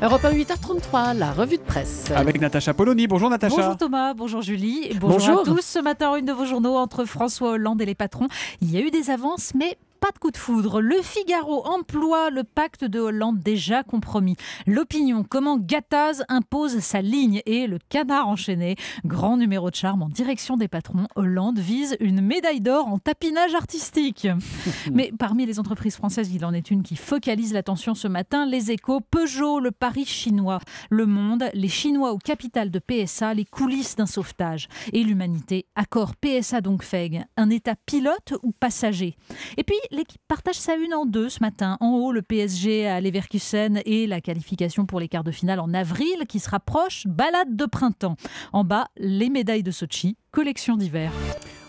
Europe 1 8h33, la revue de presse. Avec Natacha Polony. Bonjour Natacha. Bonjour Thomas, bonjour Julie, et bonjour à tous. Ce matin, une de vos journaux entre François Hollande et les patrons. Il y a eu des avances, mais pas de coup de foudre. Le Figaro emploie le pacte de Hollande déjà compromis. L'Opinion, comment Gattaz impose sa ligne. Et le Canard enchaîné, grand numéro de charme en direction des patrons. Hollande vise une médaille d'or en tapinage artistique. Mais parmi les entreprises françaises, il en est une qui focalise l'attention ce matin. Les Échos, Peugeot, le pari chinois. Le Monde, les Chinois au capital de PSA, les coulisses d'un sauvetage. Et l'Humanité, accord PSA donc FEG, un état pilote ou passager. Et puis, l'équipe partage sa une en deux ce matin. En haut, le PSG à Leverkusen et la qualification pour les quarts de finale en avril qui se rapproche, balade de printemps. En bas, les médailles de Sochi, collection d'hiver.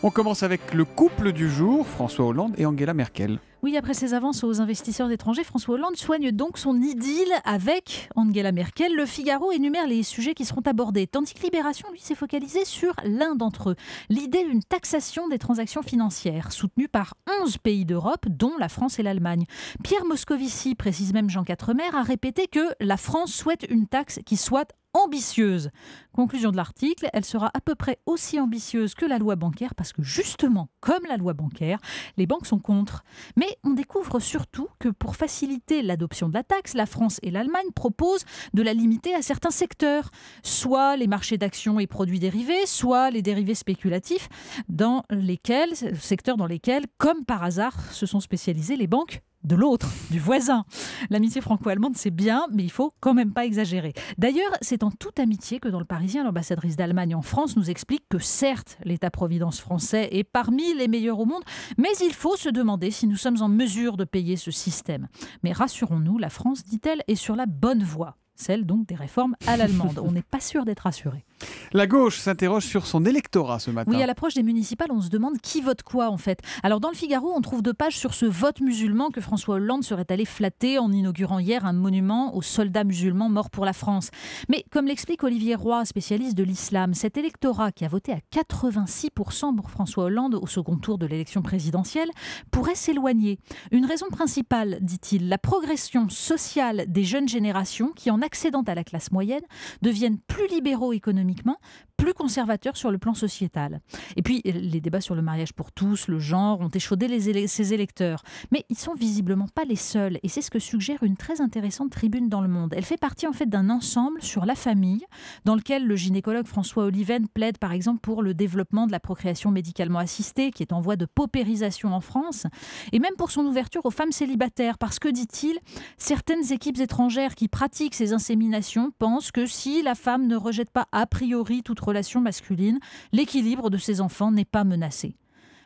On commence avec le couple du jour, François Hollande et Angela Merkel. Oui, après ses avances aux investisseurs étrangers, François Hollande soigne donc son idylle avec Angela Merkel. Le Figaro énumère les sujets qui seront abordés, tandis que Libération, lui, s'est focalisé sur l'un d'entre eux. L'idée d'une taxation des transactions financières, soutenue par 11 pays d'Europe, dont la France et l'Allemagne. Pierre Moscovici, précise même Jean Quatremer, a répété que la France souhaite une taxe qui soit ambitieuse. Conclusion de l'article, elle sera à peu près aussi ambitieuse que la loi bancaire parce que justement, comme la loi bancaire, les banques sont contre. Mais on découvre surtout que pour faciliter l'adoption de la taxe, la France et l'Allemagne proposent de la limiter à certains secteurs, soit les marchés d'actions et produits dérivés, soit les dérivés spéculatifs, secteurs dans lesquels, comme par hasard, se sont spécialisées les banques de l'autre, du voisin. L'amitié franco-allemande, c'est bien, mais il faut quand même pas exagérer. D'ailleurs, c'est en toute amitié que dans le Parisien, l'ambassadrice d'Allemagne en France nous explique que certes, l'État-providence français est parmi les meilleurs au monde, mais il faut se demander si nous sommes en mesure de payer ce système. Mais rassurons-nous, la France, dit-elle, est sur la bonne voie. Celle donc des réformes à l'allemande. On n'est pas sûr d'être rassuré. La gauche s'interroge sur son électorat ce matin. Oui, à l'approche des municipales, on se demande qui vote quoi en fait. Alors dans le Figaro, on trouve 2 pages sur ce vote musulman que François Hollande serait allé flatter en inaugurant hier un monument aux soldats musulmans morts pour la France. Mais comme l'explique Olivier Roy, spécialiste de l'islam, cet électorat qui a voté à 86% pour François Hollande au second tour de l'élection présidentielle pourrait s'éloigner. Une raison principale, dit-il, la progression sociale des jeunes générations qui, en accédant à la classe moyenne, deviennent plus libéraux économiquement, plus conservateurs sur le plan sociétal. Et puis, les débats sur le mariage pour tous, le genre, ont échaudé ces électeurs. Mais ils ne sont visiblement pas les seuls. Et c'est ce que suggère une très intéressante tribune dans Le Monde. Elle fait partie en fait d'un ensemble sur la famille, dans lequel le gynécologue François Oliven plaide par exemple pour le développement de la procréation médicalement assistée, qui est en voie de paupérisation en France, et même pour son ouverture aux femmes célibataires. Parce que, dit-il, certaines équipes étrangères qui pratiquent ces inséminations pensent que si la femme ne rejette pas a priori toute relation masculine, l'équilibre de ses enfants n'est pas menacé.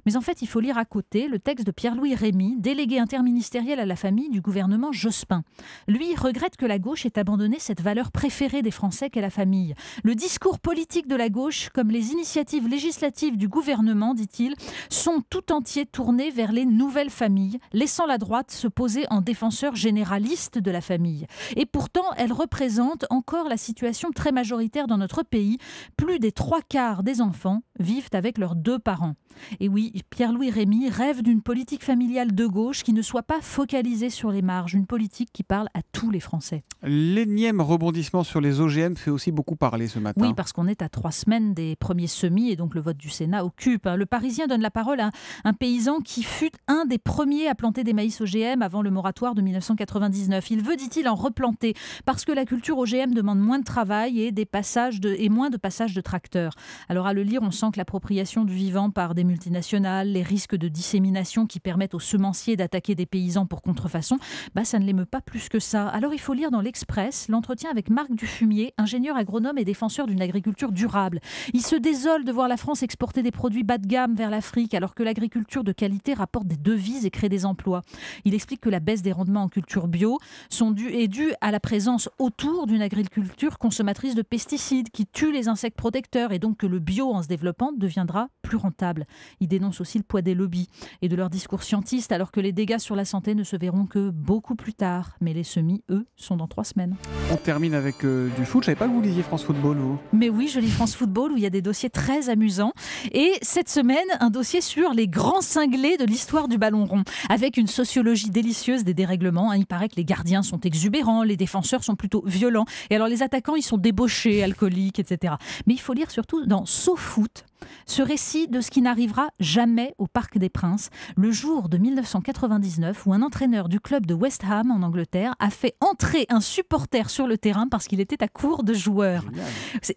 Mais en fait, il faut lire à côté le texte de Pierre-Louis Rémy, délégué interministériel à la famille du gouvernement Jospin. Lui regrette que la gauche ait abandonné cette valeur préférée des Français qu'est la famille. Le discours politique de la gauche, comme les initiatives législatives du gouvernement, dit-il, sont tout entiers tournés vers les nouvelles familles, laissant la droite se poser en défenseur généraliste de la famille. Et pourtant, elle représente encore la situation très majoritaire dans notre pays. Plus des 3/4 des enfants vivent avec leurs 2 parents. Et oui, Pierre-Louis Rémy rêve d'une politique familiale de gauche qui ne soit pas focalisée sur les marges, une politique qui parle à tous les Français. L'énième rebondissement sur les OGM fait aussi beaucoup parler ce matin. Oui, parce qu'on est à 3 semaines des premiers semis et donc le vote du Sénat occupe. Le Parisien donne la parole à un paysan qui fut un des premiers à planter des maïs OGM avant le moratoire de 1999. Il veut, dit-il, en replanter parce que la culture OGM demande moins de travail et moins de passages de tracteurs. Alors à le lire, on sent que l'appropriation du vivant par des multinationales, les risques de dissémination qui permettent aux semenciers d'attaquer des paysans pour contrefaçon, ça ne l'émeut pas plus que ça. Alors il faut lire dans l'Express l'entretien avec Marc Dufumier, ingénieur agronome et défenseur d'une agriculture durable. Il se désole de voir la France exporter des produits bas de gamme vers l'Afrique alors que l'agriculture de qualité rapporte des devises et crée des emplois. Il explique que la baisse des rendements en culture bio est due à la présence autour d'une agriculture consommatrice de pesticides qui tue les insectes protecteurs et donc que le bio en se développant deviendra plus rentable. Il dénonce aussi le poids des lobbies et de leurs discours scientistes, alors que les dégâts sur la santé ne se verront que beaucoup plus tard. Mais les semis, eux, sont dans 3 semaines. On termine avec du foot. Je savais pas que vous lisiez France Football, vous. Mais oui, je lis France Football où il y a des dossiers très amusants. Et cette semaine, un dossier sur les grands cinglés de l'histoire du ballon rond, avec une sociologie délicieuse des dérèglements. Il paraît que les gardiens sont exubérants, les défenseurs sont plutôt violents. Et alors les attaquants, ils sont débauchés, alcooliques, etc. Mais il faut lire surtout dans SoFoot, ce récit de ce qui n'arrivera jamais au Parc des Princes, le jour de 1999 où un entraîneur du club de West Ham en Angleterre a fait entrer un supporter sur le terrain parce qu'il était à court de joueurs. Génial.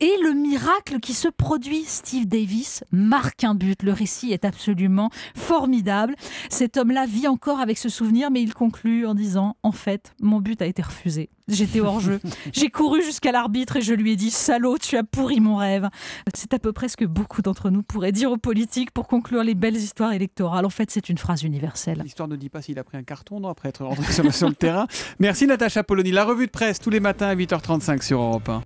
Et le miracle qui se produit, Steve Davis marque un but. Le récit est absolument formidable. Cet homme-là vit encore avec ce souvenir, mais il conclut en disant « En fait, mon but a été refusé. J'étais hors jeu. J'ai couru jusqu'à l'arbitre et je lui ai dit « Salaud, tu as pourri mon rêve ». C'est à peu près ce que beaucoup d'entre nous pourraient dire aux politiques pour conclure les belles histoires électorales. En fait, c'est une phrase universelle. L'histoire ne dit pas s'il a pris un carton, non, après être rentré sur le terrain. Merci Natacha Polony. La revue de presse tous les matins à 8h35 sur Europe 1.